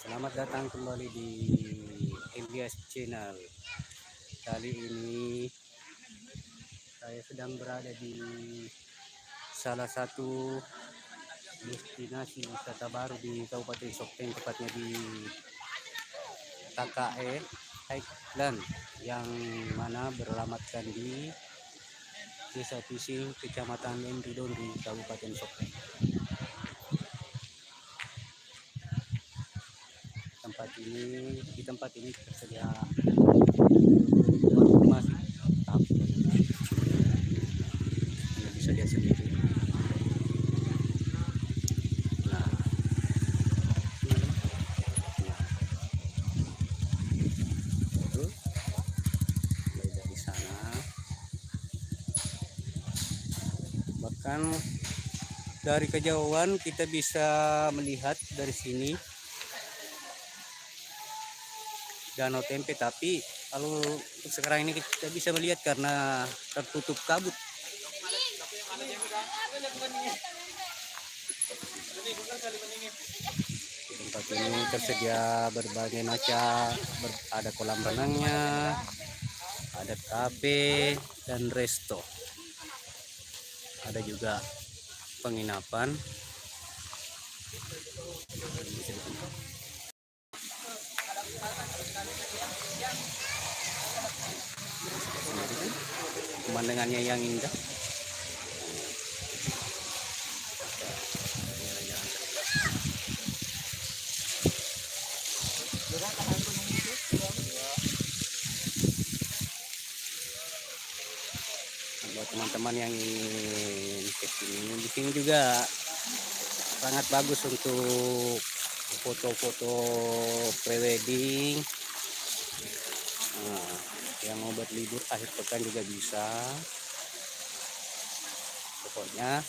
Selamat datang kembali di Elias Channel. Kali ini saya sedang berada di salah satu destinasi wisata baru di Kabupaten Sopeng, tepatnya di KKE Highland, yang mana beralamatkan di Desa Pising, Kecamatan Lentidon di Kabupaten Sopeng. Di tempat ini tersedia informasi tapi Anda bisa lihat sendiri. Nah, itu mulai dari sana, bahkan dari kejauhan kita bisa melihat dari sini Danau Tempe, tapi kalau untuk sekarang ini kita bisa melihat karena tertutup kabut. Di tempat ini tersedia berbagai macam, ada kolam renangnya, ada kafe dan resto, ada juga penginapan. Pemandangannya yang indah. Buat teman-teman yang ingin ke sini, di sini juga sangat bagus untuk foto-foto prewedding. Nah, yang mau berlibur akhir pekan juga bisa. Pokoknya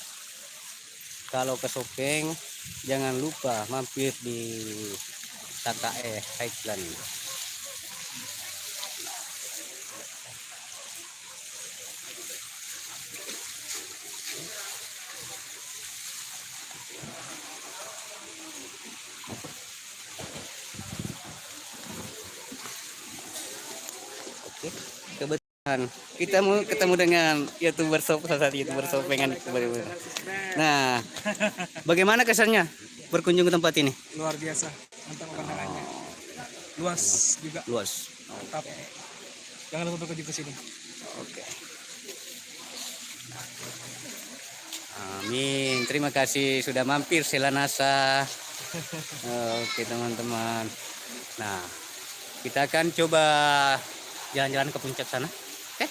kalau ke Sopeng jangan lupa mampir di KKE Highland. Oke, kebetulan kita mau ketemu dengan YouTuber salah satu YouTuber Sopengan. Nah, bagaimana kesannya berkunjung ke tempat ini? Luar biasa, mantap pemandangannya. Luas juga. Luas. Mantap. Jangan lupa berkunjung ke sini. Oke. Amin. Terima kasih sudah mampir Selanasa. Oke teman-teman. Nah, kita akan coba jalan-jalan ke puncak sana. Oke.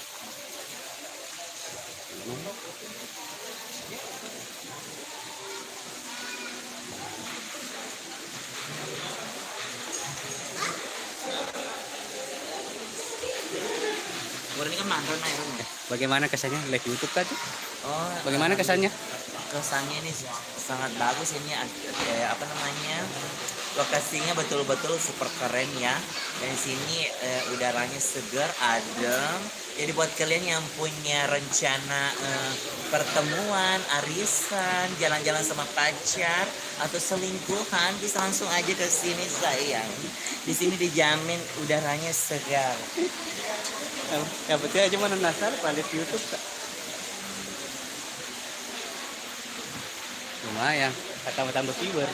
Ini kan mantan Bagaimana kesannya live YouTube kan? Oh, Bagaimana kesannya? kesannya ini sangat bagus ini apa namanya? Lokasinya betul-betul super keren ya. Dan di sini udaranya segar, adem. Jadi buat kalian yang punya rencana pertemuan, arisan, jalan-jalan sama pacar atau selingkuhan, bisa langsung aja ke sini sayang. Di sini dijamin udaranya segar. Ya betul aja mana nasar pada YouTube Kak. Lumayan, kata tambah viewer.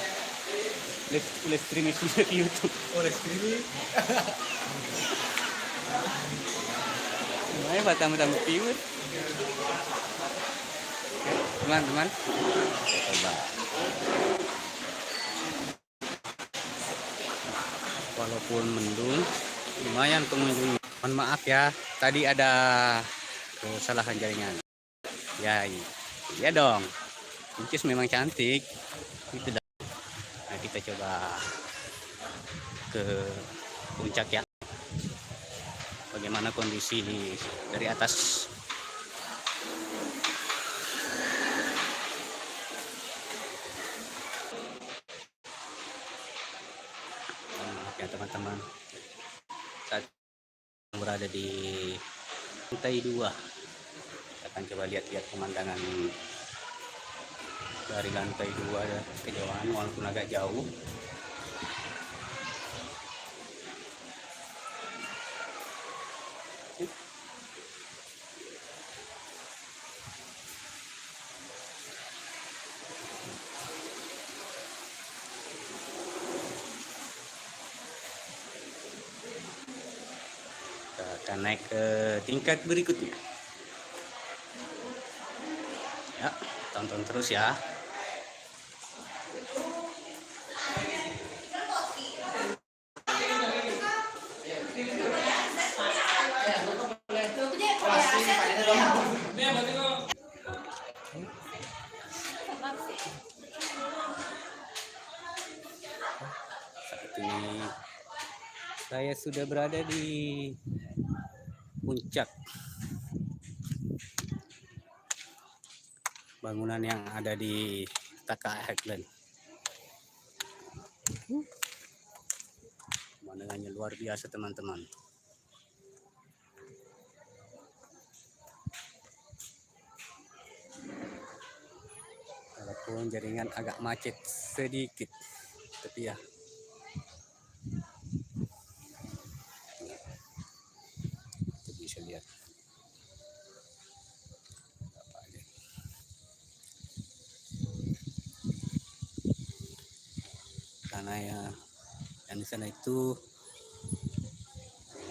Live streaming video di YouTube. Oleh streaming. Lumayan pak tambah viewer. Teman-teman, coba. Walaupun mendung, lumayan pengunjungnya. Mohon maaf ya, tadi ada kesalahan jaringan. Ya, iya dong. Incis memang cantik. Itu dah. Nah, kita coba ke puncak ya. Bagaimana kondisi dari atas? Ya teman-teman, saat berada di lantai 2, kita akan coba lihat-lihat pemandangan dari lantai 2 ya, kejauhan walaupun agak jauh. Kita naik ke tingkat berikutnya. Ya, tonton terus ya. Saat ini saya sudah berada di puncak bangunan yang ada di Taka Highland. Pemandangannya luar biasa teman-teman. Walaupun jaringan agak macet sedikit, tapi ya kita bisa lihat. Karena ya yang di sana itu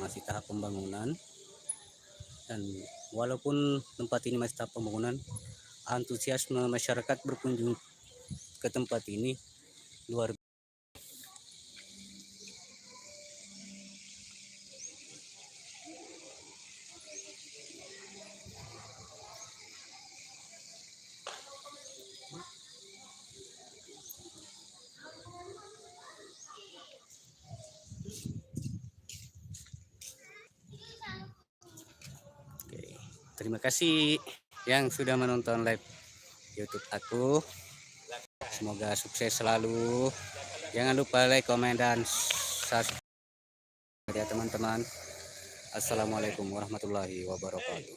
masih tahap pembangunan, dan walaupun tempat ini masih tahap pembangunan, antusiasme masyarakat berkunjung ke tempat ini luar biasa. Oke, terima kasih yang sudah menonton live YouTube aku. Semoga sukses selalu. Jangan lupa like, komen, dan subscribe ya teman-teman. Assalamualaikum warahmatullahi wabarakatuh.